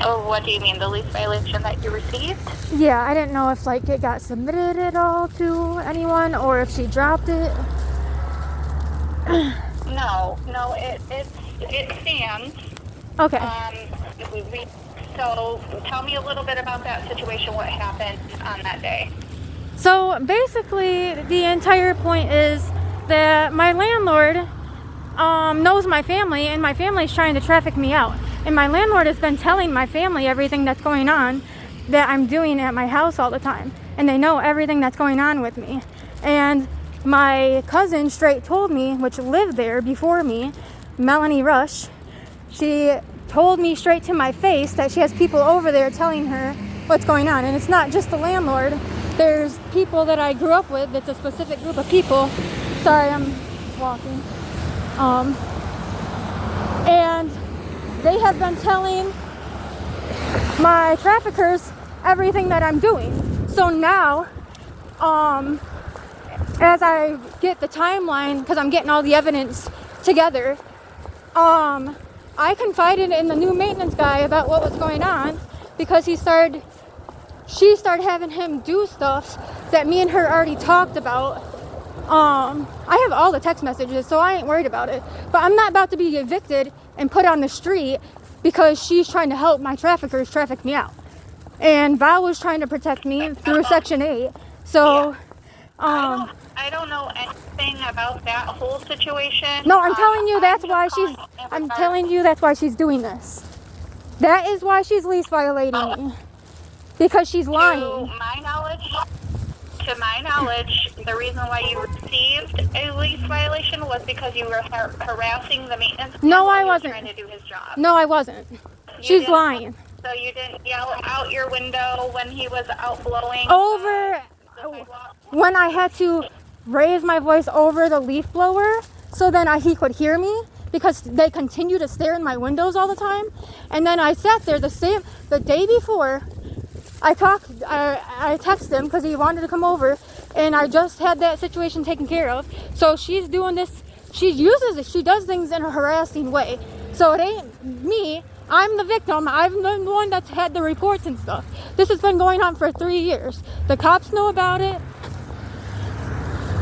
Oh, what do you mean, the lease violation that you received? Yeah, I didn't know if like it got submitted at all to anyone or if she dropped it. No, it stands. Okay. So tell me a little bit about that situation. What happened on that day? So basically, the entire point is that my landlord knows my family, and my family's trying to traffic me out. And my landlord has been telling my family everything that's going on that I'm doing at my house all the time. And they know everything that's going on with me. And my cousin straight told me, which lived there before me, Melanie Rush, she told me straight to my face that she has people over there telling her what's going on. And it's not just the landlord. There's people that I grew up with. It's a specific group of people. Sorry, I'm walking. And they have been telling my traffickers everything that I'm doing. So now, as I get the timeline, because I'm getting all the evidence together, I confided in the new maintenance guy about what was going on because she started having him do stuff that me and her already talked about. I have all the text messages, so I ain't worried about it. But I'm not about to be evicted and put on the street because she's trying to help my traffickers traffic me out. And Val was trying to protect me through Section 8. So, I don't know anything about that whole situation. No, I'm telling you that's why she's doing this. That is why she's lease violating me. Because she's lying. To my knowledge, the reason why you received a lease violation was because you were harassing the maintenance man. No, I wasn't. Trying to do his job. No, I wasn't. She's lying. So you didn't yell out your window when he was out blowing? When I had to raise my voice over the leaf blower so then he could hear me, because they continue to stare in my windows all the time. And then I sat there the day before. I texted him because he wanted to come over, and I just had that situation taken care of. So she's doing this. She does things in a harassing way. So it ain't me. I'm the victim. I'm the one that's had the reports and stuff. This has been going on for 3 years. The cops know about it.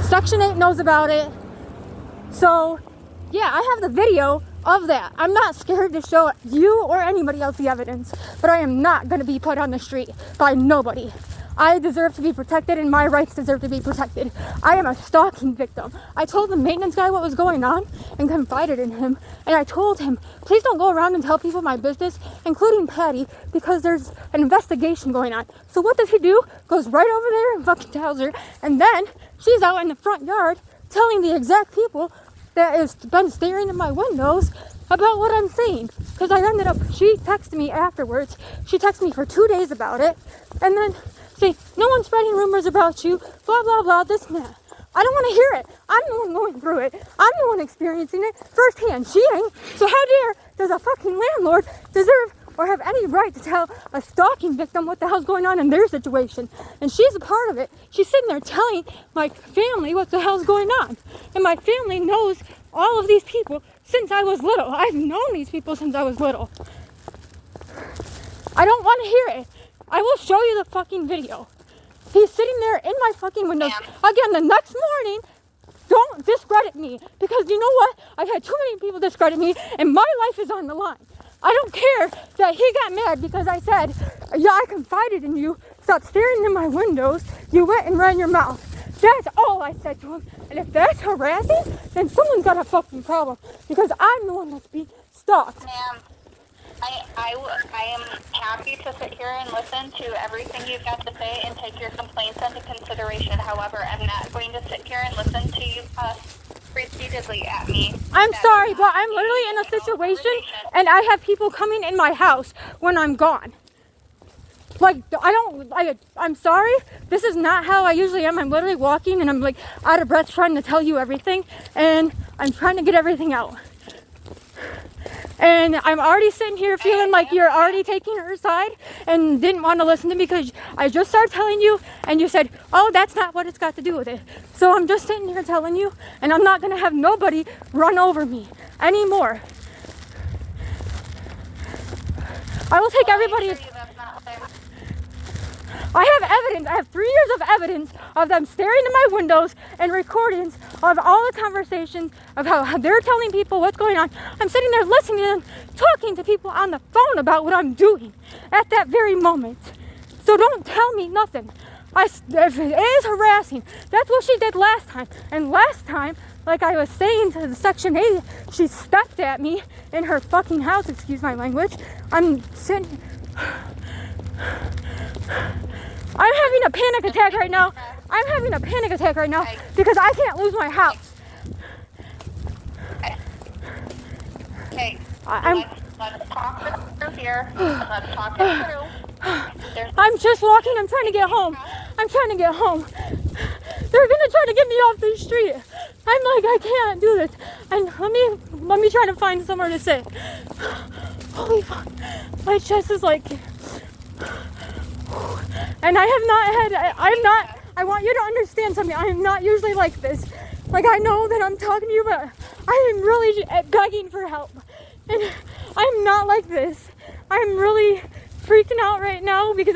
Section 8 knows about it. So, yeah, I have the video of that. I'm not scared to show you or anybody else the evidence, but I am not going to be put on the street by nobody. I deserve to be protected, and my rights deserve to be protected. I am a stalking victim. I told the maintenance guy what was going on and confided in him, and I told him, please don't go around and tell people my business, including Patty, because there's an investigation going on. So what does he do? Goes right over there and fucking tells her, and then she's out in the front yard telling the exact people that has been staring in my windows about what I'm saying. Because she texted me afterwards. She texted me for 2 days about it. And then say, no one's spreading rumors about you, blah, blah, blah, this and that. I don't want to hear it. I'm the one going through it. I'm the one experiencing it firsthand. She ain't. So how dare does a fucking landlord deserve or have any right to tell a stalking victim what the hell's going on in their situation? And she's a part of it. She's sitting there telling my family what the hell's going on. And my family knows all of these people since I was little. I've known these people since I was little. I don't want to hear it. I will show you the fucking video. He's sitting there in my fucking windows. Again, the next morning, don't discredit me. Because you know what? I've had too many people discredit me, and my life is on the line. I don't care that he got mad because I said, yeah, I confided in you. Stop staring in my windows. You went and ran your mouth. That's all I said to him. And if that's harassing, then someone's got a fucking problem. Because I'm the one that's being stalked. Ma'am, I am happy to sit here and listen to everything you've got to say and take your complaints into consideration. However, I'm not going to sit here and listen to you repeatedly at me. I'm sorry, but I'm literally in a situation and I have people coming in my house when I'm gone. Like, I'm sorry. This is not how I usually am. I'm literally walking and I'm like out of breath trying to tell you everything, and I'm trying to get everything out. And I'm already sitting here feeling like you're already taking her side and didn't want to listen to me because I just started telling you and you said, oh, that's not what it's got to do with it. So I'm just sitting here telling you, and I'm not going to have nobody run over me anymore. I will take Well, everybody. I assure you that's not what I have evidence. I have 3 years of evidence of them staring in my windows and recordings of all the conversations of how they're telling people what's going on. I'm sitting there listening to them talking to people on the phone about what I'm doing at that very moment. So don't tell me nothing. If it is harassing, that's what she did last time. And last time, like I was saying to the Section 8, she stepped at me in her fucking house, excuse my language. I'm sitting... I'm having a panic attack right now. I'm having a panic attack right now because I can't lose my house. Okay. I'm... Let's talk this through here. Let's talk it through. I'm just walking. I'm trying to get home. I'm trying to get home. They're gonna try to get me off the street. I'm like, I can't do this. And let me try to find somewhere to sit. Holy fuck. My chest is like... And I want you to understand something. I am not usually like this. Like, I know that I'm talking to you, but I am really begging for help. And I'm not like this. I'm really freaking out right now because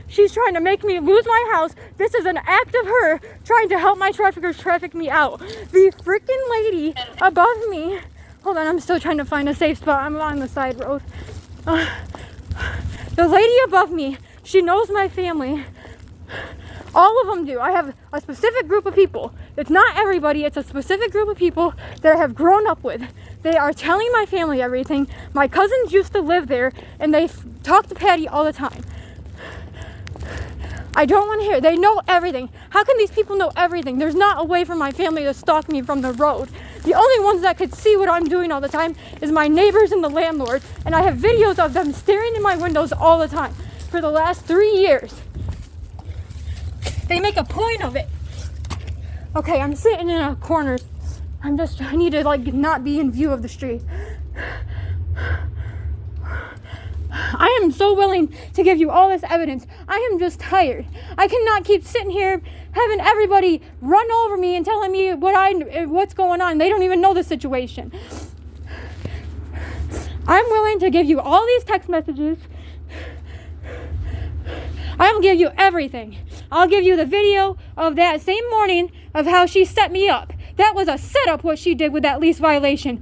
she's trying to make me lose my house. This is an act of her trying to help my traffickers traffic me out. The freaking lady above me. Hold on, I'm still trying to find a safe spot. I'm on the side road. The lady above me, she knows my family. All of them do. I have a specific group of people. It's not everybody. It's a specific group of people that I have grown up with. They are telling my family everything. My cousins used to live there, and they talk to Patty all the time. I don't want to hear. They know everything. How can these people know everything? There's not a way for my family to stalk me from the road. The only ones that could see what I'm doing all the time is my neighbors and the landlord, and I have videos of them staring in my windows all the time for the last 3 years. They make a point of it. Okay, I'm sitting in a corner. I need to not be in view of the street. I am so willing to give you all this evidence. I am just tired. I cannot keep sitting here having everybody run over me and telling me what's going on. They don't even know the situation. I'm willing to give you all these text messages. I will give you everything. I'll give you the video of that same morning of how she set me up. That was a setup, what she did with that lease violation.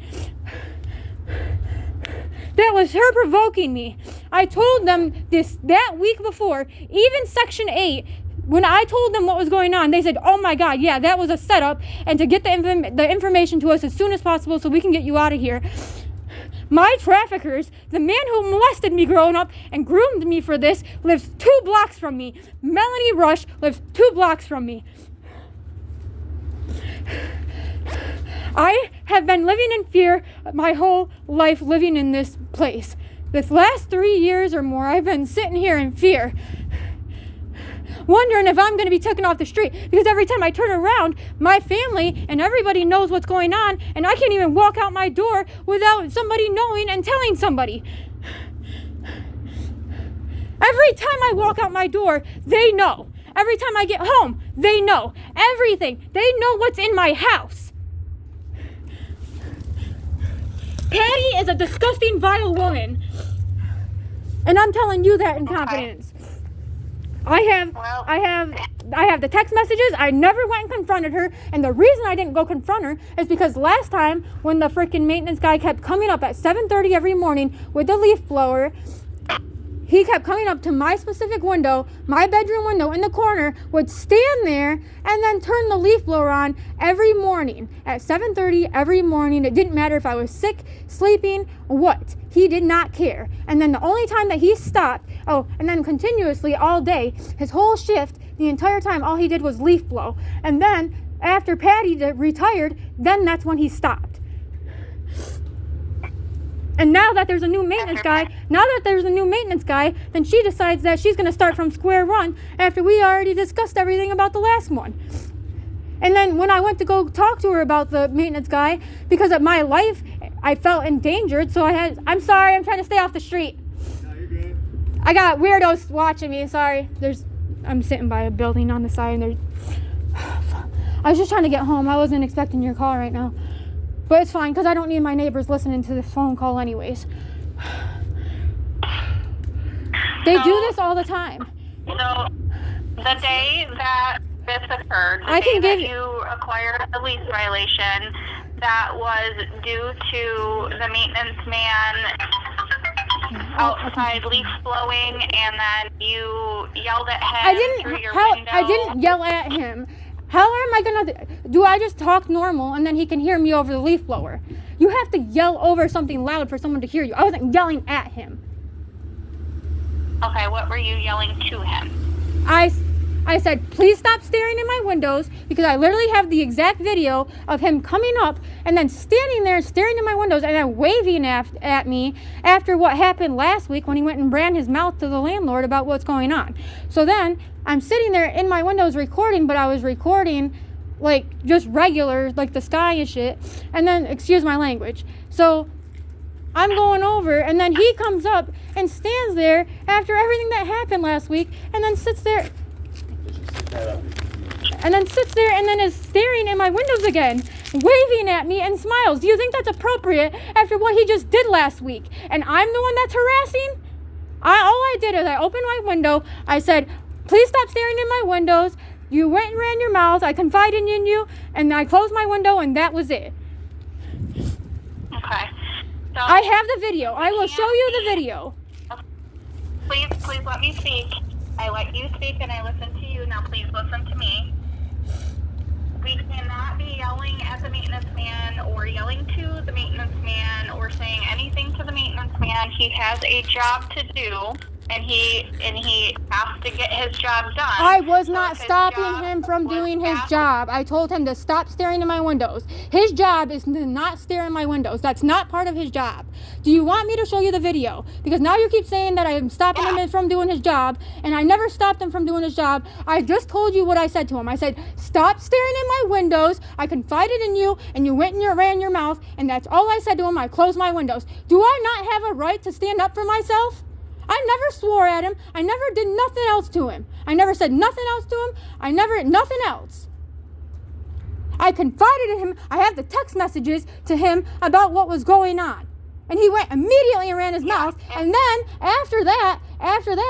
That was her provoking me. I told them that week before, even Section 8, when I told them what was going on, they said, oh my God, yeah, that was a setup, and to get the information to us as soon as possible so we can get you out of here. My traffickers, the man who molested me growing up and groomed me for this, lives 2 blocks from me. Melanie Rush lives 2 blocks from me. I have been living in fear my whole life, living in this place. This last 3 years or more, I've been sitting here in fear, wondering if I'm going to be taken off the street, because every time I turn around, my family and everybody knows what's going on, and I can't even walk out my door without somebody knowing and telling somebody. Every time I walk out my door, they know. Every time I get home, they know. Everything. They know what's in my house. Patty is a disgusting, vile woman. And I'm telling you that in confidence. I have the text messages. I never went and confronted her. And the reason I didn't go confront her is because last time when the freaking maintenance guy kept coming up at 7:30 every morning with the leaf blower, he kept coming up to my specific window, my bedroom window in the corner, would stand there and then turn the leaf blower on every morning at 7:30 every morning. It didn't matter if I was sick, sleeping, what. He did not care. And then the only time that he stopped, and then continuously all day, his whole shift, the entire time, all he did was leaf blow. And then after Patty retired, then that's when he stopped. And now that there's a new maintenance guy, then she decides that she's going to start from square one after we already discussed everything about the last one. And then when I went to go talk to her about the maintenance guy, because of my life, I felt endangered, so I'm sorry, I'm trying to stay off the street. No, you're good. I got weirdos watching me, sorry. I'm sitting by a building on the side, and I was just trying to get home. I wasn't expecting your call right now. But it's fine, because I don't need my neighbors listening to the phone call anyways. They do this all the time. So, the day that this occurred, I can that give you acquired a lease violation, that was due to the maintenance man outside leaf blowing, and then you yelled at him through your window. I didn't yell at him. How am I gonna do? I just talk normal and then he can hear me over the leaf blower? You have to yell over something loud for someone to hear you. I wasn't yelling at him. Okay, what were you yelling to him? I said, please stop staring in my windows, because I literally have the exact video of him coming up and then standing there staring in my windows and then waving at me after what happened last week when he went and ran his mouth to the landlord about what's going on. So then I'm sitting there in my windows recording, but I was recording like just regular, like the sky and shit. And then, excuse my language. So I'm going over, and then he comes up and stands there after everything that happened last week, and then sits there. And then is staring in my windows again, waving at me and smiles. Do you think that's appropriate after what he just did last week? And I'm the one that's harassing? All I did is I opened my window. I said, please stop staring in my windows. You went and ran your mouth. I confided in you. And I closed my window, and that was it. Okay. So I have the video. I will show you the video. Please let me speak. I let you speak and I listen to you. Now please listen to me. We cannot be yelling at the maintenance man or yelling to the maintenance man or saying anything to the maintenance man. He has a job to do, and he has to get his job done. I was not stopping him from doing his job. I told him to stop staring in my windows. His job is to not stare in my windows. That's not part of his job. Do you want me to show you the video? Because now you keep saying that I'm stopping him from doing his job, and I never stopped him from doing his job. I just told you what I said to him. I said, stop staring in my windows. I confided in you, and you went and you ran your mouth, and that's all I said to him. I closed my windows. Do I not have a right to stand up for myself? I never swore at him. I never did nothing else to him. I never said nothing else to him. Nothing else. I confided in him. I have the text messages to him about what was going on. And he went immediately and ran his mouth. And then after that,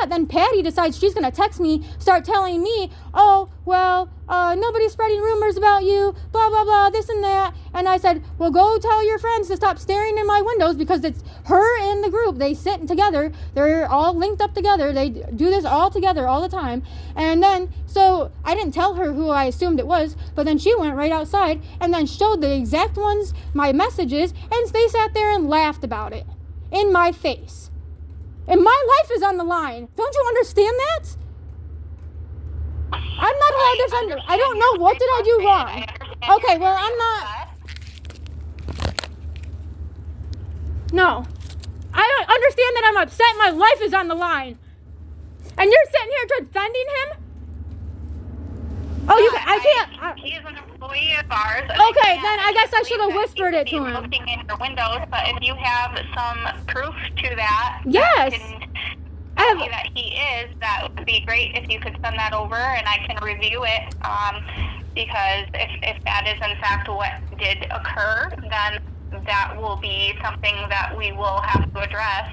then Patty decides she's going to text me, start telling me, oh, well, nobody's spreading rumors about you, blah, blah, blah, this and that. And I said, well, go tell your friends to stop staring in my windows, because it's her and the group. They sit together. They're all linked up together. They do this all together all the time. And then, so I didn't tell her who I assumed it was, but then she went right outside and then showed the exact ones, my messages, and they sat there and laughed about it in my face. And my life is on the line. Don't you understand that? I'm not allowed to I don't know. What did I do wrong? Okay, well, I'm not. No. I don't understand that I'm upset. My life is on the line. And you're sitting here defending him? Oh, I can't. He is an employee of ours. Okay, then I guess I should have whispered it to him. Looking in your windows, but if you have some proof to that, yes, that he is, that would be great if you could send that over and I can review it. Because if that is in fact what did occur, then that will be something that we will have to address.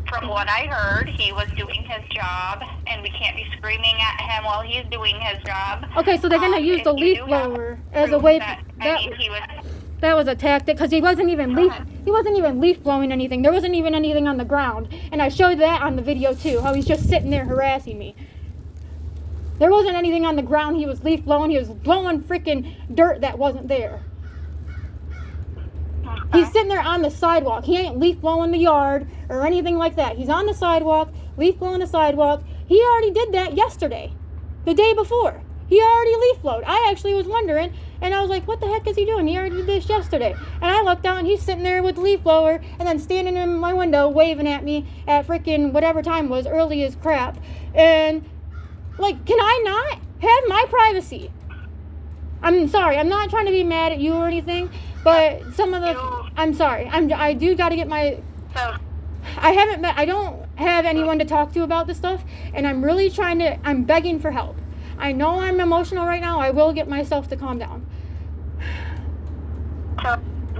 From what I heard, he was doing his job, and we can't be screaming at him while he's doing his job. Okay, so they're going to use the leaf blower as a way. That was a tactic, because he wasn't even leaf blowing anything. There wasn't even anything on the ground, and I showed that on the video too. How he's just sitting there harassing me. There wasn't anything on the ground. He was leaf blowing. He was blowing freaking dirt that wasn't there. He's sitting there on the sidewalk. He ain't leaf blowing the yard or anything like that. He's on the sidewalk, leaf blowing the sidewalk. He already did that yesterday, the day before. He already leaf blowed. I actually was wondering, and I was like, what the heck is he doing? He already did this yesterday. And I looked down, and he's sitting there with the leaf blower and then standing in my window waving at me at freaking whatever time it was, early as crap. And, like, can I not have my privacy? I'm sorry. I'm not trying to be mad at you or anything. But some of the, I'm sorry. I do got to get my. I don't have anyone to talk to about this stuff, and I'm really I'm begging for help. I know I'm emotional right now. I will get myself to calm down. So,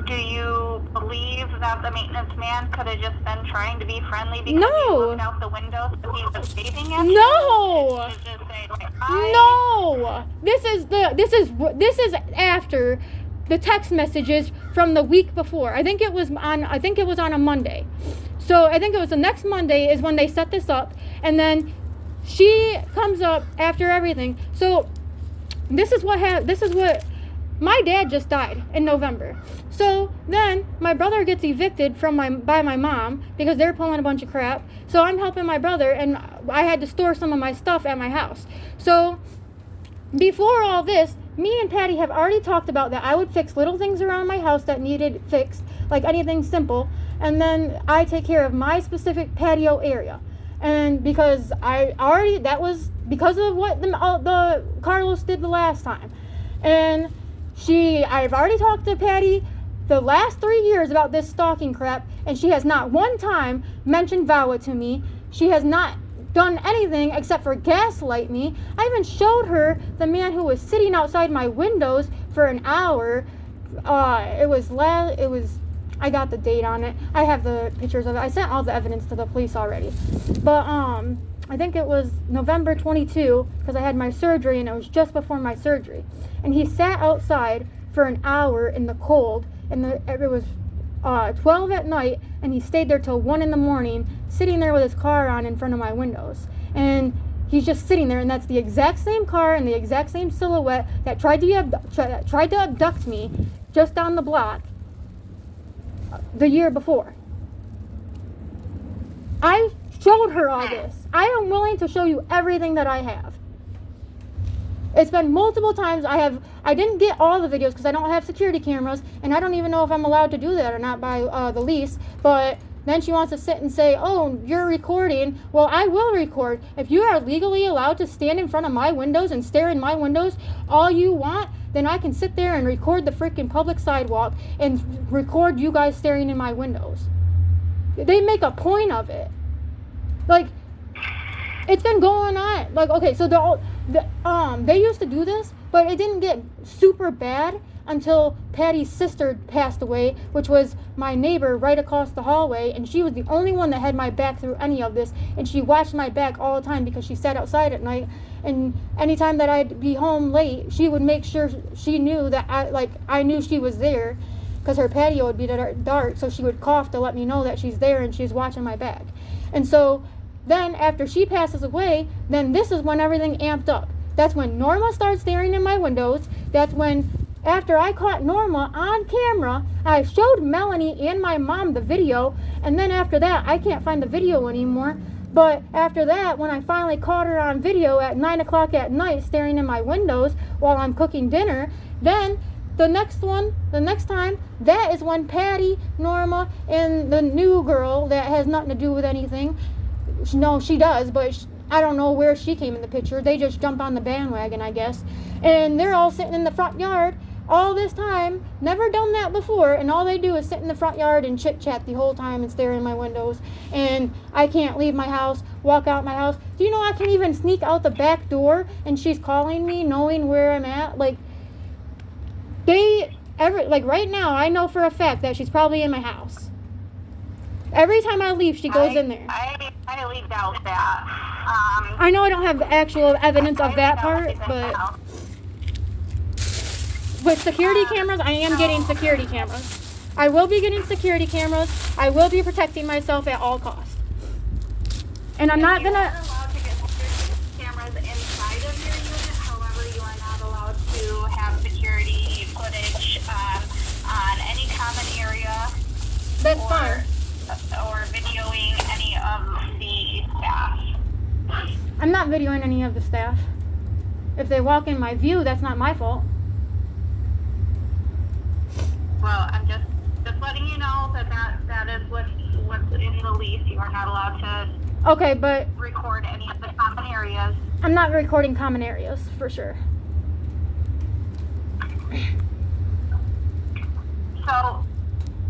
Do you believe that the maintenance man could have just been trying to be friendly because No. he looked out the window so he was waving at you? No. To just say, like, hi? No. This is after the text messages from the week before. I think it was on a Monday. So I think it was the next Monday is when they set this up, and then she comes up after everything. So this is what my dad just died in November. So then my brother gets evicted by my mom because they're pulling a bunch of crap. So I'm helping my brother, and I had to store some of my stuff at my house. So before all this, me and Patty have already talked about that I would fix little things around my house that needed fixed, like anything simple, and then I take care of my specific patio area. And because that was because of what the Carlos did the last time. And I've already talked to Patty the last 3 years about this stalking crap, and she has not one time mentioned Vawa to me. She has not done anything except for gaslight me. I even showed her the man who was sitting outside my windows for an hour. I got the date on it. I have the pictures of it. I sent all the evidence to the police already. But I think it was November 22 because I had my surgery, and it was just before my surgery. And he sat outside for an hour in the cold, and it was 12 at night, and he stayed there till 1 in the morning, sitting there with his car on in front of my windows. And he's just sitting there, and that's the exact same car and the exact same silhouette that tried to abduct me just down the block the year before. I showed her all this. I am willing to show you everything that I have. It's been multiple times. I didn't get all the videos because I don't have security cameras, and I don't even know if I'm allowed to do that or not by the lease. But then she wants to sit and say, oh, you're recording. Well, I will record. If you are legally allowed to stand in front of my windows and stare in my windows all you want, then I can sit there and record the freaking public sidewalk and record you guys staring in my windows. They make a point of it. Like, it's been going on. Like, okay, so they used to do this, but it didn't get super bad until Patty's sister passed away, which was my neighbor right across the hallway, and she was the only one that had my back through any of this, and she watched my back all the time because she sat outside at night, and anytime that I'd be home late, she would make sure she knew that I knew she was there, because her patio would be dark, so she would cough to let me know that she's there and she's watching my back. And so then after she passes away, then this is when everything amped up. That's when Norma started staring in my windows. That's when, after I caught Norma on camera, I showed Melanie and my mom the video, and then after that, I can't find the video anymore. But after that, when I finally caught her on video at 9 o'clock at night staring in my windows while I'm cooking dinner, then the next time, that is when Patty, Norma, and the new girl that has nothing to do with anything, no, she does, but I don't know where she came in the picture. They just jumped on the bandwagon, I guess. And they're all sitting in the front yard all this time, never done that before, and all they do is sit in the front yard and chit-chat the whole time and stare in my windows. And I can't leave my house, walk out my house. Do you know I can even sneak out the back door and she's calling me knowing where I'm at? Like, right now, I know for a fact that she's probably in my house. Every time I leave, she goes in there. I highly doubt that. I know I don't have actual evidence of that part, but with security cameras, I am getting security cameras. I will be getting security cameras. I will be protecting myself at all costs. And I'm not gonna... You are allowed to get security cameras inside of your unit. However, you are not allowed to have security footage on any common area. That's fine. Or videoing any of the staff. I'm not videoing any of the staff. If they walk in my view, that's not my fault. Well, I'm just letting you know that is what's in the lease. You are not allowed to Okay, but record any of the common areas. I'm not recording common areas, for sure. So,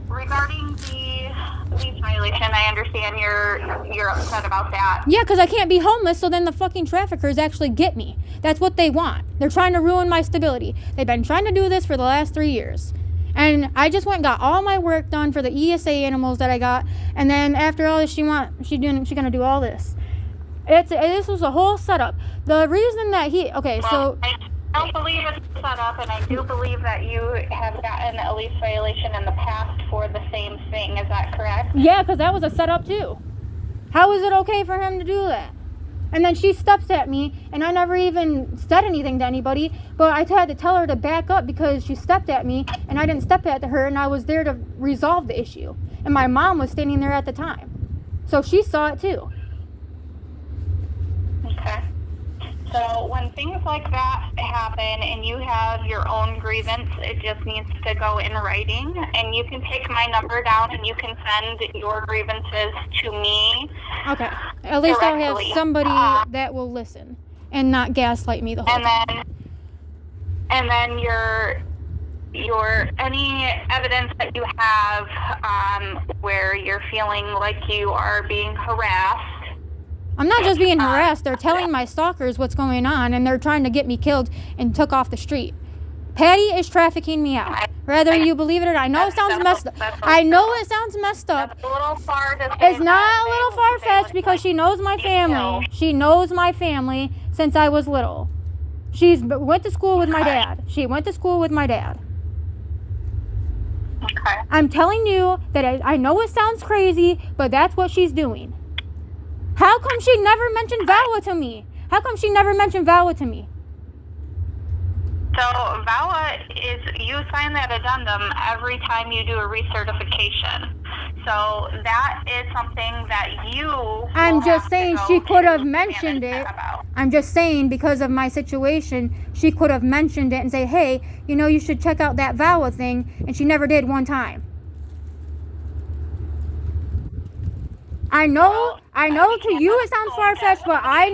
regarding the lease violation, I understand you're upset about that. Yeah, because I can't be homeless, so then the fucking traffickers actually get me. That's what they want. They're trying to ruin my stability. They've been trying to do this for the last 3 years. And I just went and got all my work done for the ESA animals that I got. And then after all this, she's gonna do all this. This was a whole setup. The reason that I don't believe it's set up, and I do believe that you have gotten a lease violation in the past for the same thing. Is that correct? Yeah, because that was a setup too. How is it okay for him to do that? And then she steps at me, and I never even said anything to anybody, but I had to tell her to back up because she stepped at me, and I didn't step at her, and I was there to resolve the issue. And my mom was standing there at the time. So she saw it too. Okay. So when things like that happen and you have your own grievance, it just needs to go in writing. And you can take my number down and you can send your grievances to me. Okay. At least I'll have directly. somebody that will listen and not gaslight me the whole time. And then your any evidence that you have where you're feeling like you are being harassed. I'm not just being harassed. They're telling my stalkers what's going on, and they're trying to get me killed and took off the street. Patty is trafficking me out. Whether you believe it or not. I know it sounds messed up. I know it sounds messed up. That's a little far to say. It's not a little far-fetched because she knows my family. She knows my family since I was little. She's went to school with my dad. She went to school with my dad. Okay. I'm telling you that I know it sounds crazy, but that's what she's doing. How come she never mentioned VAWA to me? How come she never mentioned VAWA to me? So VAWA is, you sign that addendum every time you do a recertification. So that is something that you I'm just saying she could have mentioned it. I'm just saying because of my situation, she could have mentioned it and say, hey, you should check out that VAWA thing. And she never did one time. I know to you it sounds far-fetched, but I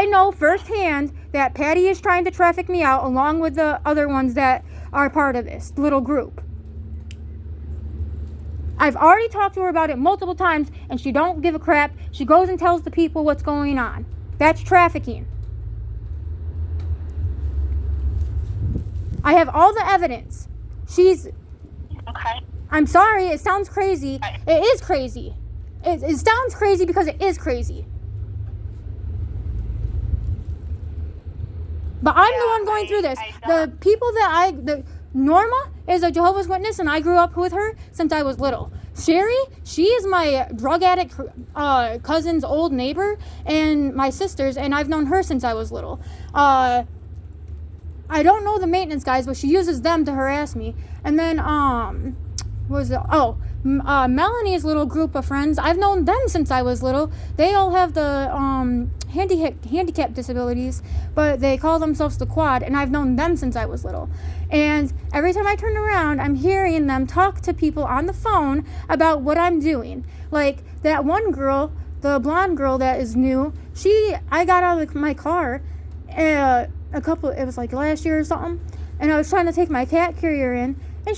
know firsthand that Patty is trying to traffic me out along with the other ones that are part of this little group. I've already talked to her about it multiple times, and she don't give a crap. She goes and tells the people what's going on. That's trafficking. I have all the evidence. Okay. I'm sorry, it sounds crazy. It is crazy. It sounds crazy because it is crazy. But I'm the one going through this. The people Norma is a Jehovah's Witness, and I grew up with her since I was little. Sherry, she is my drug addict cousin's old neighbor and my sister's, and I've known her since I was little. I don't know the maintenance guys, but she uses them to harass me. And then, Melanie's little group of friends, I've known them since I was little. They all have the handicap disabilities, but they call themselves the Quad, and I've known them since I was little. And every time I turn around, I'm hearing them talk to people on the phone about what I'm doing. Like that one girl, the blonde girl that is new, I got out of my car it was like last year or something, and I was trying to take my cat carrier in, and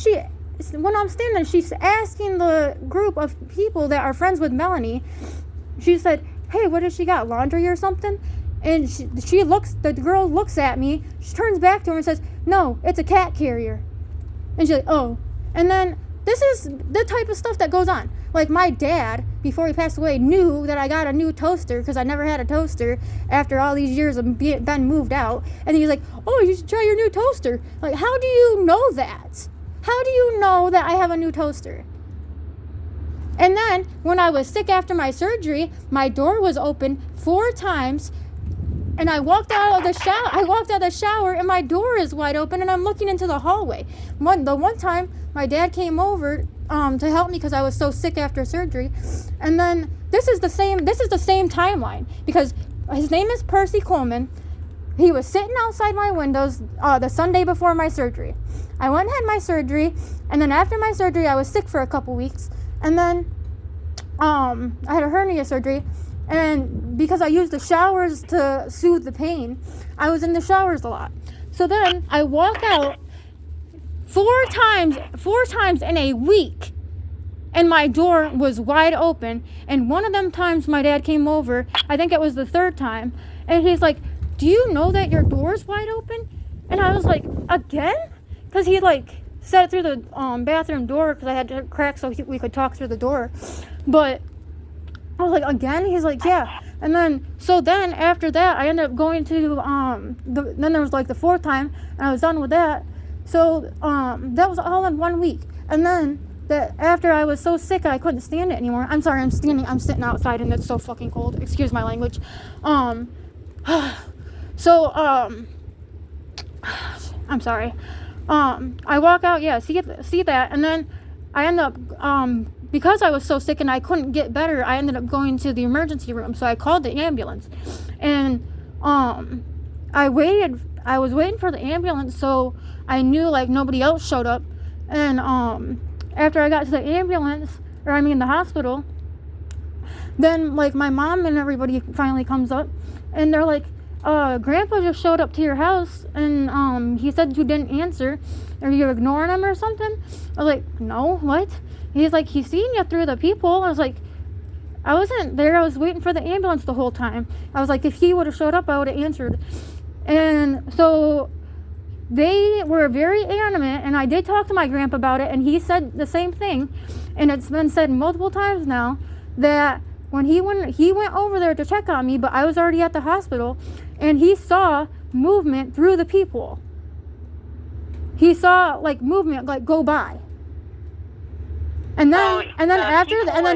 when I'm standing there, she's asking the group of people that are friends with Melanie, she said, hey, what does she got, laundry or something? And the girl looks at me, she turns back to her and says, no, it's a cat carrier. And she's like, oh. And then this is the type of stuff that goes on. Like my dad, before he passed away, knew that I got a new toaster because I never had a toaster after all these years of being moved out. And he's like, oh, you should try your new toaster. Like, how do you know that? How do you know that I have a new toaster? And then, when I was sick after my surgery, my door was open 4 times, and I walked out of the shower, and my door is wide open, and I'm looking into the hallway. The one time, my dad came over to help me because I was so sick after surgery, and then this is the same timeline, because his name is Percy Coleman. He was sitting outside my windows the Sunday before my surgery. I went and had my surgery, and then after my surgery, I was sick for a couple weeks, and then I had a hernia surgery, and because I used the showers to soothe the pain, I was in the showers a lot. So then I walk out 4 times in a week, and my door was wide open, and one of them times my dad came over, I think it was the 3rd time, and he's like, do you know that your door's wide open? And I was like, again? Because he said it through the bathroom door because I had to crack so we could talk through the door. But I was like, again? He's like, yeah. And then, so then after that, I ended up going to, then there was like the fourth time, and I was done with that. So, that was all in 1 week. And then, that after I was so sick, I couldn't stand it anymore. I'm sorry, I'm sitting outside, and it's so fucking cold. Excuse my language. So, I'm sorry. I walk out, yeah, see that, and then I end up, because I was so sick and I couldn't get better, I ended up going to the emergency room. So I called the ambulance, and I was waiting for the ambulance, so I knew like nobody else showed up. And after I got to the ambulance, the hospital, then like my mom and everybody finally comes up, and they're like, Grandpa just showed up to your house, and he said you didn't answer. Are you ignoring him or something? I was like, no, what? He's like, he's seen you through the people. I was like, I wasn't there. I was waiting for the ambulance the whole time. I was like, if he would have showed up, I would have answered. And so they were very adamant, and I did talk to my grandpa about it, and he said the same thing. And it's been said multiple times now that when he went over there to check on me, but I was already at the hospital, and he saw movement through the people. He saw like movement like go by. And then after that,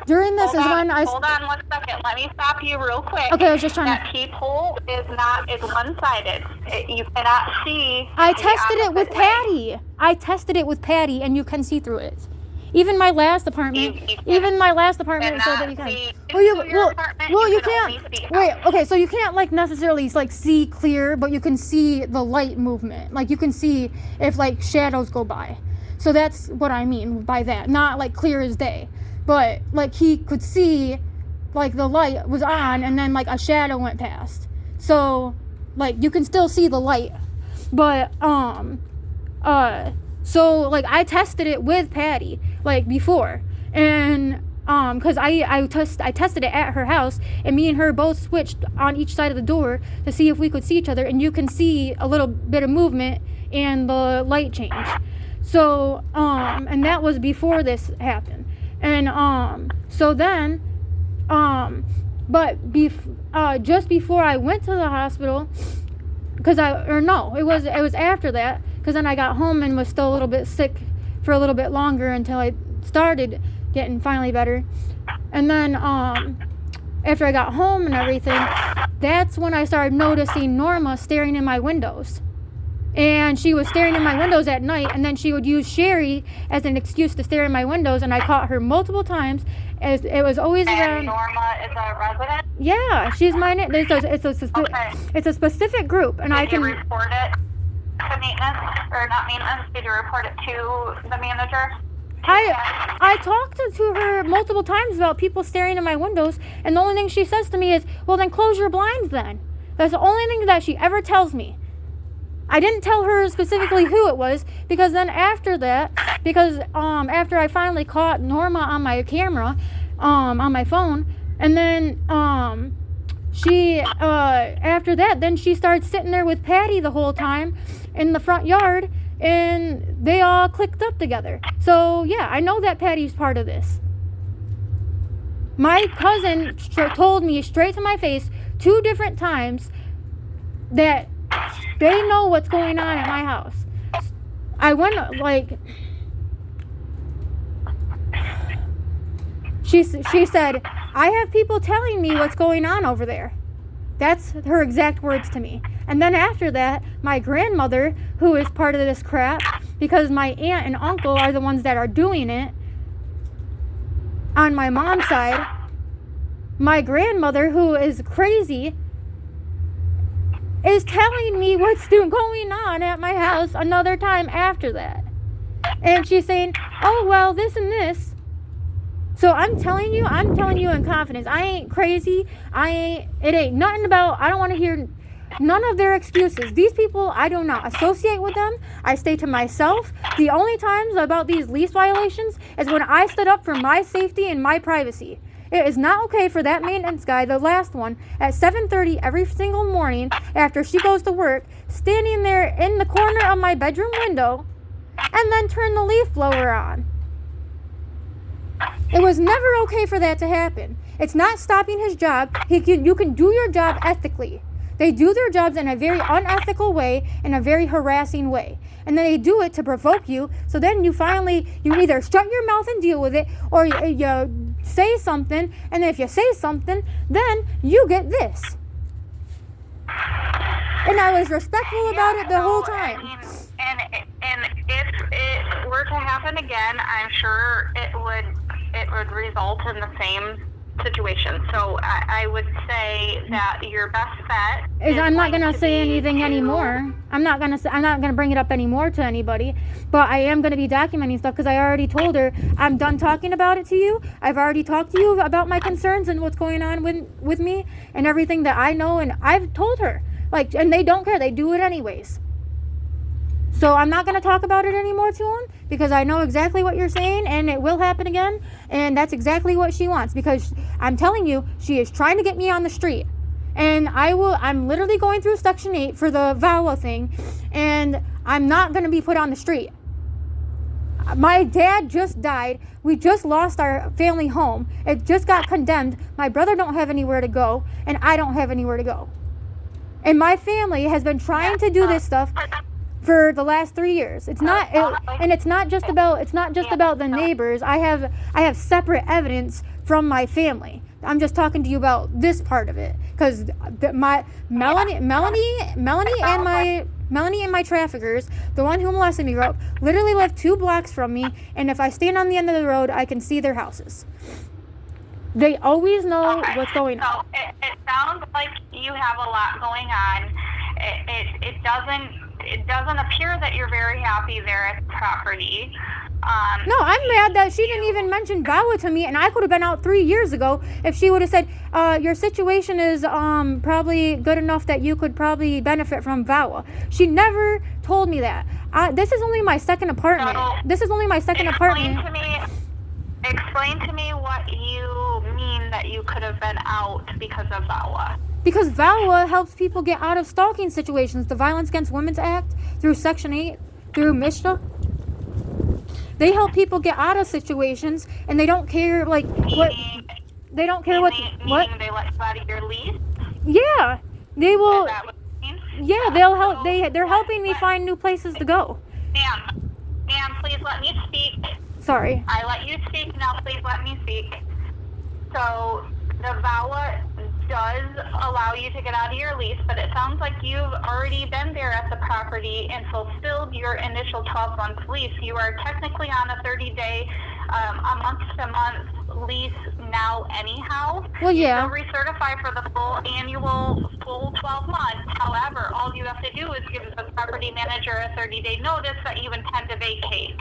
during this hold on 1 second. Let me stop you real quick. Okay, I was just trying that peephole is one-sided. You cannot see. I tested it with Patty. And you can see through it. Even my last apartment. Said that you can. You can't. Wait. Okay. So you can't like necessarily like see clear, but you can see the light movement. Like you can see if like shadows go by. So that's what I mean by that. Not like clear as day, but like he could see, like the light was on, and then like a shadow went past. So like you can still see the light, but so like I tested it with Patty like before, and because I tested it at her house, and me and her both switched on each side of the door to see if we could see each other, and you can see a little bit of movement and the light change. So and that was before this happened, and so then but just before I went to the hospital, it was after that, because then I got home and was still a little bit sick for a little bit longer until I started getting finally better. And then after I got home and everything, that's when I started noticing Norma staring in my windows. And she was staring in my windows at night, and then she would use Sherry as an excuse to stare in my windows, and I caught her multiple times. As it was always around. Norma is a resident? Yeah, she's mine. It's a specific group, and Did you report it to maintenance, or not maintenance? Did you report it to the manager? I talked to her multiple times about people staring in my windows, and the only thing she says to me is, well, then close your blinds then. That's the only thing that she ever tells me. I didn't tell her specifically who it was, because then after that, after I finally caught Norma on my camera, on my phone, and then she after that, then she started sitting there with Patty the whole time in the front yard, and they all clicked up together. So yeah, I know that Patty's part of this. My cousin told me straight to my face 2 different times that they know what's going on at my house. I went like, she said, I have people telling me what's going on over there. That's her exact words to me. And then after that, my grandmother, who is part of this crap, because my aunt and uncle are the ones that are doing it on my mom's side, my grandmother, who is crazy, is telling me what's going on at my house another time after that. And she's saying, oh, well, this and this. So I'm telling you in confidence. I ain't crazy. It ain't nothing about, I don't want to hear none of their excuses. These people, I do not associate with them. I stay to myself. The only times about these lease violations is when I stood up for my safety and my privacy. It is not okay for that maintenance guy, the last one, at 7:30 every single morning after she goes to work, standing there in the corner of my bedroom window, and then turn the leaf blower on. It was never okay for that to happen. It's not stopping his job. You can do your job ethically. They do their jobs in a very unethical way, in a very harassing way. And then they do it to provoke you, so then you either shut your mouth and deal with it, or you say something, and then if you say something, then you get this. And I was respectful about it the whole time. And if it were to happen again, I'm sure it would result in the same situation. So I would say that your best bet is I'm not gonna say anything anymore. I'm not gonna bring it up anymore to anybody. But I am gonna be documenting stuff because I already told her I'm done talking about it to you. I've already talked to you about my concerns and what's going on with me and everything that I know, and I've told her. And they don't care. They do it anyways. So I'm not going to talk about it anymore to them because I know exactly what you're saying, and it will happen again, and that's exactly what she wants, because I'm telling you, she is trying to get me on the street. And I'm literally going through Section 8 for the VAWA thing, and I'm not going to be put on the street. My dad just died. We just lost our family home. It just got condemned. My brother don't have anywhere to go, and I don't have anywhere to go. And my family has been trying to do this stuff for the last 3 years. It's not just about the neighbors. I have separate evidence from my family. I'm just talking to you about this part of it, because Melanie and my traffickers, the one who molested me, literally live 2 blocks from me, and if I stand on the end of the road, I can see their houses. They always know what's going on. So it sounds like you have a lot going on. It doesn't appear that you're very happy there at the property. No, I'm mad that she didn't even mention VAWA to me, and I could have been out 3 years ago if she would have said, your situation is probably good enough that you could probably benefit from VAWA. She never told me that. This is only my second apartment. Explain to me what you mean that you could have been out because of VAWA. Because VAWA helps people get out of stalking situations. The Violence Against Women's Act, through Section 8, through MISHA. They help people get out of situations, and they don't care, what... They don't care what... Meaning they let you out of your lease? Yeah. They will... Is that what you mean? Yeah, they'll help... They're helping me find new places to go. Ma'am, please let me speak. Sorry. I let you speak, now please let me speak. So, the VAWA does allow you to get out of your lease, but it sounds like you've already been there at the property and fulfilled your initial 12-month lease. You are technically on a 30-day, a month-to-month lease now anyhow. Well, yeah. You still recertify for the full 12 months. However, all you have to do is give the property manager a 30-day notice that you intend to vacate.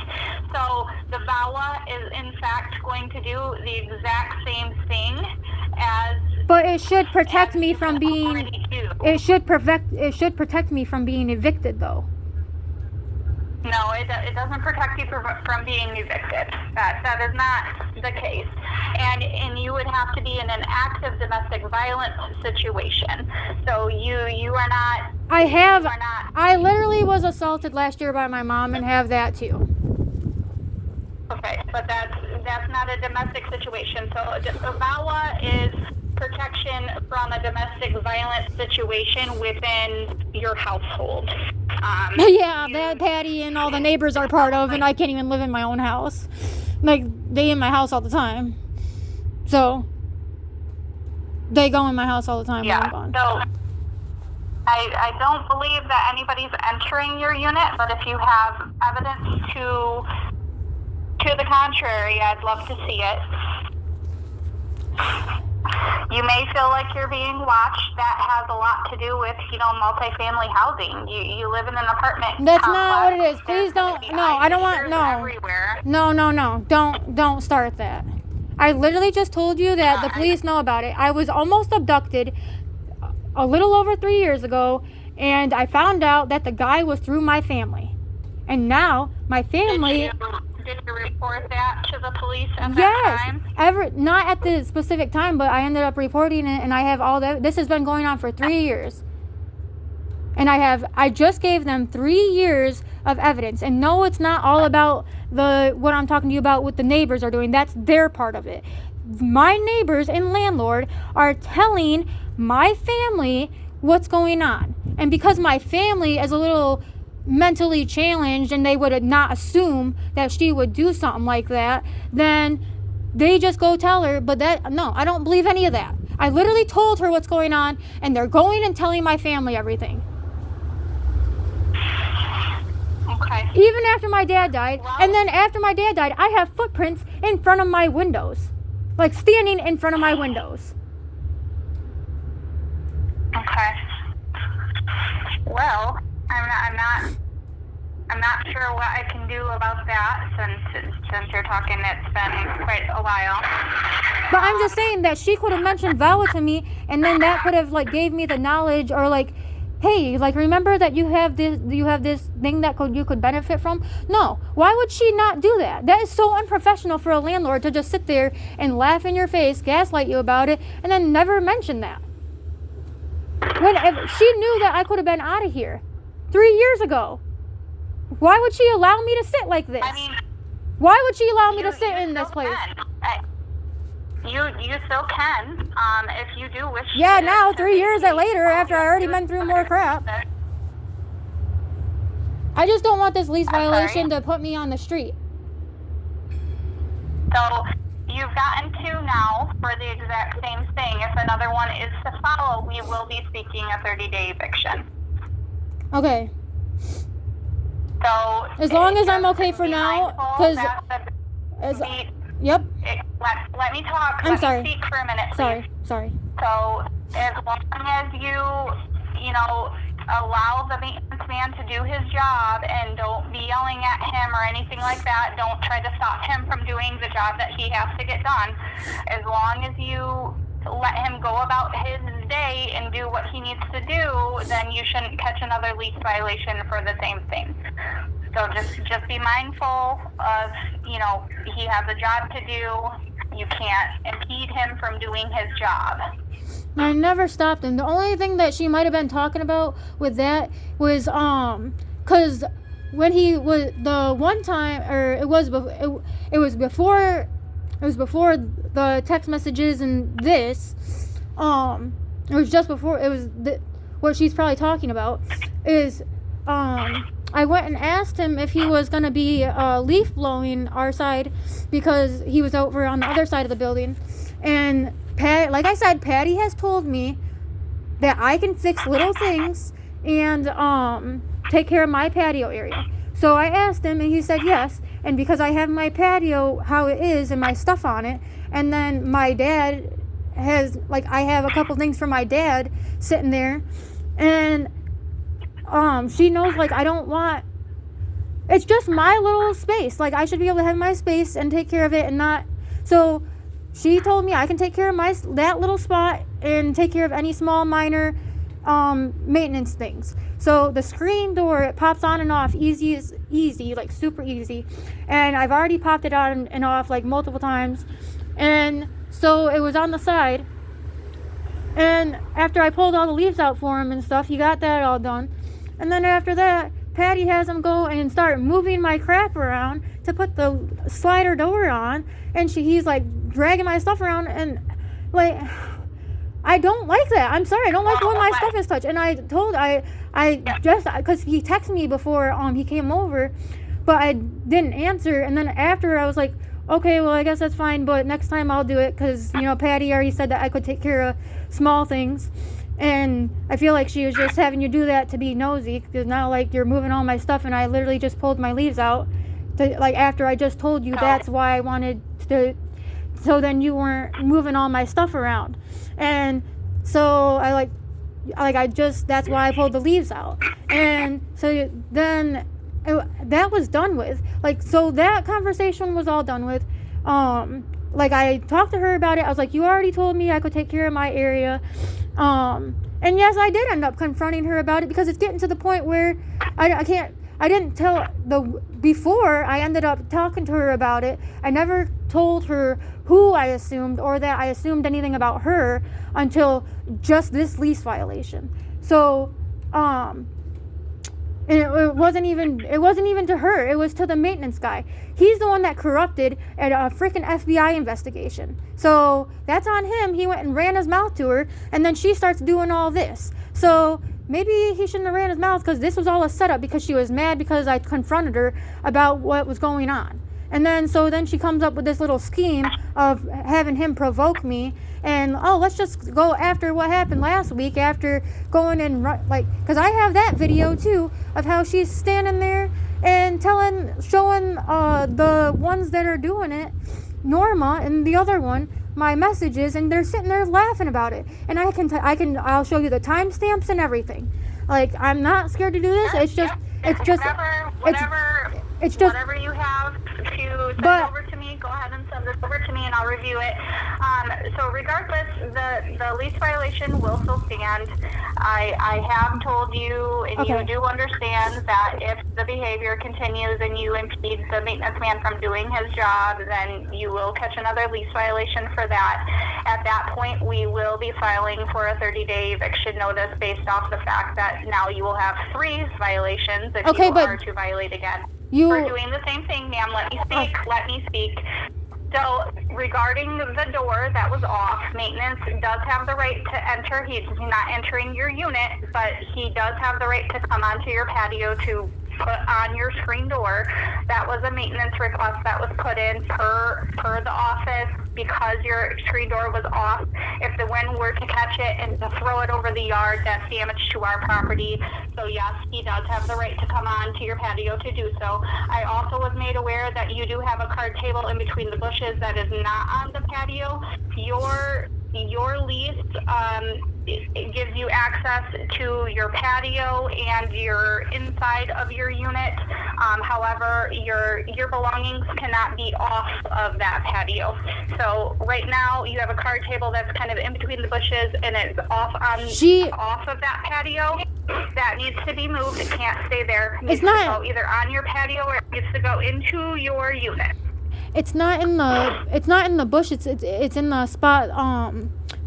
So the VAWA is in fact going to do the exact same thing as... But it should protect me from being... It should protect me from being evicted, though. No, it doesn't protect you from being evicted. That is not the case. And you would have to be in an active domestic violence situation. So you are not... I literally was assaulted last year by my mom and have that too. Okay, but that's not a domestic situation. So the VAWA is protection from a domestic violence situation within your household. Yeah, that Patty and all the neighbors are part of, and I can't even live in my own house. Like, they in my house all the time. So, they go in my house all the time when I'm gone. So, I don't believe that anybody's entering your unit, but if you have evidence to the contrary, I'd love to see it. You may feel like you're being watched. That has a lot to do with, multifamily housing. You live in an apartment. That's not what it is. Please don't. No, I don't want. No. Everywhere. No. Don't start that. I literally just told you that the police know about it. I was almost abducted a little over 3 years ago, and I found out that the guy was through my family. And now my family Did you report that to the police at that Yes, time? not at the specific time, but I ended up reporting it, and I have all that. This has been going on for 3 years. And I just gave them 3 years of evidence. And no, it's not all about what I'm talking to you about what the neighbors are doing. That's their part of it. My neighbors and landlord are telling my family what's going on. And because my family is a little mentally challenged and they would not assume that she would do something like that, then they just go tell her. But no, I don't believe any of that. I literally told her what's going on, and they're going and telling my family everything. Okay. Even after my dad died, and then after my dad died, I have footprints in front of my windows, like standing in front of my windows. Okay. Well, I'm not sure what I can do about that since you're talking. It's been quite a while. But I'm just saying that she could have mentioned Vala to me, and then that could have like gave me the knowledge, or like, hey, like remember that you have this thing that you could benefit from. No, why would she not do that? That is so unprofessional for a landlord to just sit there and laugh in your face, gaslight you about it, and then never mention that. If she knew that I could have been out of here 3 years ago, why would she allow me to sit like this? I mean, why would she allow me to sit in this place? You still can, if you do wish. Yeah, now 3 years later, after I already been through more crap. I just don't want this lease violation to put me on the street. So you've gotten 2 now for the exact same thing. If another one is to follow, we will be seeking a 30-day eviction. Okay. So as long as I'm okay for now, because yep. Let me talk. I'm sorry. Let me speak for a minute, please. Sorry. So as long as you allow the maintenance man to do his job and don't be yelling at him or anything like that, don't try to stop him from doing the job that he has to get done. As long as you let him go about his day and do what he needs to do, then you shouldn't catch another lease violation for the same thing. So just be mindful of, he has a job to do. You can't impede him from doing his job. I never stopped him. The only thing that she might have been talking about with that was, because when he was, the one time, or it was before the text messages and this, it was just before, it was what she's probably talking about is, I went and asked him if he was going to be leaf blowing our side because he was over on the other side of the building. And like I said, Patty has told me that I can fix little things and take care of my patio area. So I asked him and he said yes. And because I have my patio how it is and my stuff on it, and then my dad has, like, I have a couple things for my dad sitting there, and she knows, like, I don't want, it's just my little space. Like, I should be able to have my space and take care of it and not, so she told me I can take care of that little spot and take care of any small minor maintenance things. So the screen door, it pops on and off easy, like super easy. And I've already popped it on and off like multiple times. And so it was on the side. And after I pulled all the leaves out for him and stuff, he got that all done. And then after that, Patty has him go and start moving my crap around to put the slider door on. And he's like dragging my stuff around, and like, I don't like that. I'm sorry, I don't like when my stuff is touched. And I just, because he texted me before he came over, but I didn't answer. And then after, I was like, okay, well, I guess that's fine, but next time I'll do it, because, Patty already said that I could take care of small things. And I feel like she was just having you do that to be nosy, because now, like, you're moving all my stuff, and I literally just pulled my leaves out, after I just told you that's why I wanted to, so then you weren't moving all my stuff around. And so that's why I pulled the leaves out. And so then that was done with. Like, so that conversation was all done with. I talked to her about it. I was like, you already told me I could take care of my area. And yes, I did end up confronting her about it, because it's getting to the point where I I didn't tell before I ended up talking to her about it. I never told her who I assumed or that I assumed anything about her until just this lease violation. So, and it wasn't even to her. It was to the maintenance guy. He's the one that corrupted at a freaking FBI investigation. So that's on him. He went and ran his mouth to her, and then she starts doing all this. So maybe he shouldn't have ran his mouth, because this was all a setup, because she was mad because I confronted her about what was going on. And then she comes up with this little scheme of having him provoke me, and let's just go after what happened last week, after going and because I have that video too of how she's standing there and showing the ones that are doing it, Norma and the other one, my messages, and they're sitting there laughing about it. And I'll show you the timestamps and everything. Like, I'm not scared to do this. Whatever you have to send over to me, go ahead and send this over to me, and I'll review it. So regardless, the lease violation will still stand. I have told you, and you do understand that if the behavior continues and you impede the maintenance man from doing his job, then you will catch another lease violation for that. At that point, we will be filing for a 30-day eviction notice based off the fact that now you will have 3 violations if you are to violate again. We're doing the same thing, ma'am. Let me speak. So, regarding the door that was off, maintenance does have the right to enter. He's not entering your unit, but he does have the right to come onto your patio to put on your screen door. That was a maintenance request that was put in per the office, because your screen door was off. If the wind were to catch it and to throw it over the yard, that's damage to our property. So yes, he does have the right to come on to your patio to do so. I also was made aware that you do have a card table in between the bushes that is not on the patio. Your lease it gives you access to your patio and your inside of your unit. However, your belongings cannot be off of that patio. So right now you have a card table that's kind of in between the bushes, and it's off of that patio. That needs to be moved. It can't stay there. It needs to go either on your patio or it needs to go into your unit. It's not in the bush. It's in the spot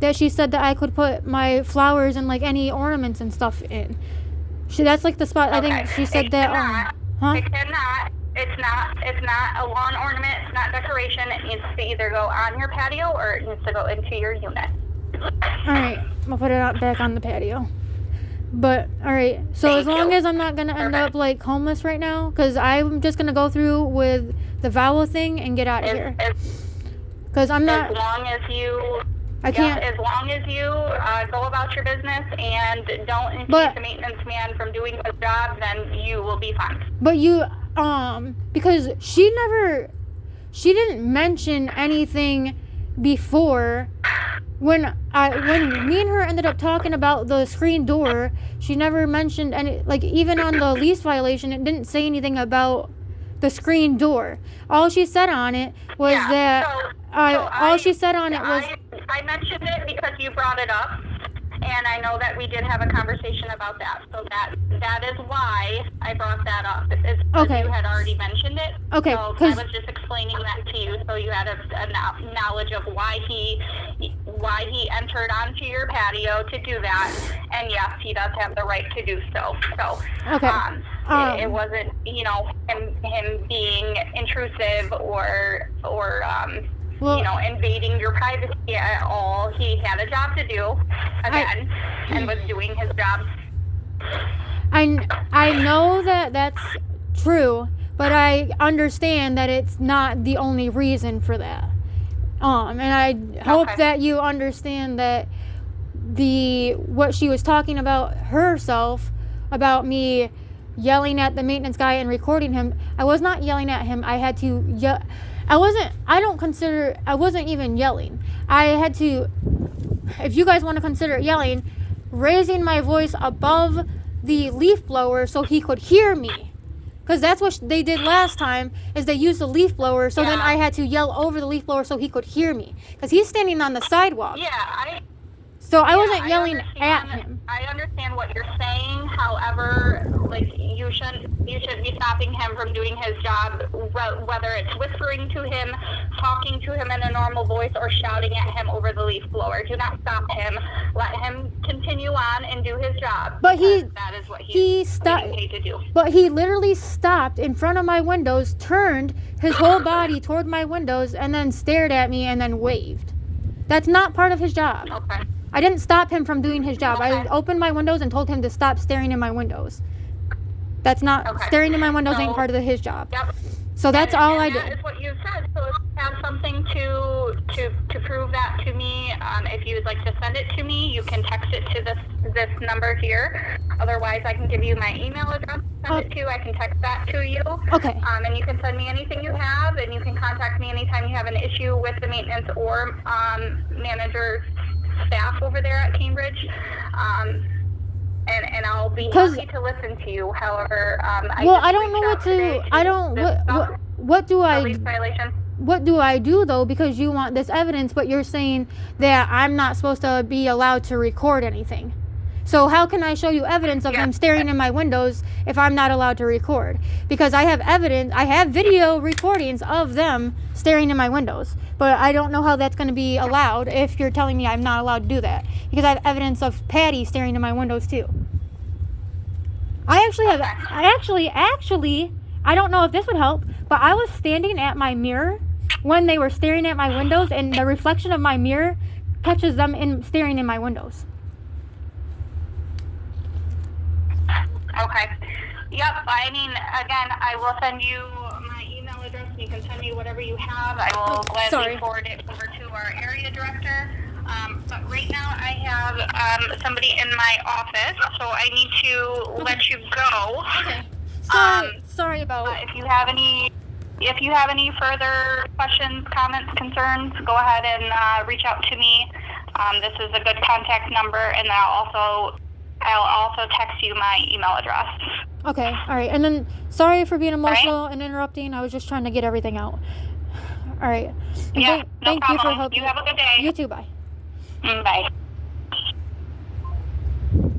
that she said that I could put my flowers and like any ornaments and stuff in. That's like the spot. Okay. I think she said that. It cannot. It's not a lawn ornament. It's not decoration. It needs to either go on your patio or it needs to go into your unit. All right, I'll put it back on the patio. But all right, so as long as I'm not gonna end up like homeless right now, because I'm just gonna go through with the vowel thing and get out of here. Because I'm not. As long as you. As long as you go about your business and don't impede the maintenance man from doing his job, then you will be fine. But because she didn't mention anything before. When me and her ended up talking about the screen door, she never mentioned any, like, even on the lease violation, it didn't say anything about the screen door. All she said on it was I mentioned it because you brought it up, and I know that we did have a conversation about that. So that is why I brought that up. It's because you had already mentioned it. Okay. So I was just explaining that to you, so you had a knowledge of why he entered onto your patio to do that. And yes, he does have the right to do so. So it wasn't, him being intrusive or invading your privacy at all. He had a job to do, again, and was doing his job. I know that that's true, but I understand that it's not the only reason for that. And I hope that you understand that what she was talking about herself, about me yelling at the maintenance guy and recording him, I was not yelling at him. I had to yell. I wasn't even yelling. I had to, if you guys want to consider yelling, raising my voice above the leaf blower so he could hear me. Because that's what they did last time, is they used the leaf blower, so then I had to yell over the leaf blower so he could hear me. Because he's standing on the sidewalk. Yeah, So I wasn't yelling at him. I understand what you're saying. However, Like, you shouldn't be stopping him from doing his job, whether it's whispering to him, talking to him in a normal voice, or shouting at him over the leaf blower. Do not stop him. Let him continue on and do his job. But that is what he's getting paid to do. But he literally stopped in front of my windows, turned his whole body toward my windows, and then stared at me and then waved. That's not part of his job. Okay. I didn't stop him from doing his job. Okay. I opened my windows and told him to stop staring in my windows. That's not, Okay. staring in my windows ain't So- part of his job. Yep. So that's all I That did. is what you said. So if you have something to prove that to me, if you would like to send it to me, you can text it to this number here. Otherwise, I can give you my email address to send it to. I can text that to you. Okay. And you can send me anything you have, and you can contact me anytime you have an issue with the maintenance or manager staff over there at Cambridge. And I'll be happy to listen to you. However, I don't know what to. What do I? Police violation. What do I do though? Because you want this evidence, but you're saying that I'm not supposed to be allowed to record anything. So how can I show you evidence of him staring in my windows if I'm not allowed to record? Because I have evidence, I have video recordings of them staring in my windows. But I don't know how that's going to be allowed if you're telling me I'm not allowed to do that. Because I have evidence of Patty staring in my windows too. I don't know if this would help, but I was standing at my mirror when they were staring at my windows, and the reflection of my mirror catches them staring in my windows. Okay. Yep. I mean, again, I will send you my email address. You can send me whatever you have. I will gladly forward it over to our area director. But right now I have somebody in my office, so I need to let you go. Okay. Sorry about. If you have any further questions, comments, concerns, go ahead and reach out to me. This is a good contact number, and I'll also text you my email address. Okay, all right. And then, sorry for being emotional and interrupting. I was just trying to get everything out. All right. And Yeah, no thank you for problem. helping. You have a good day. You too, bye. Bye.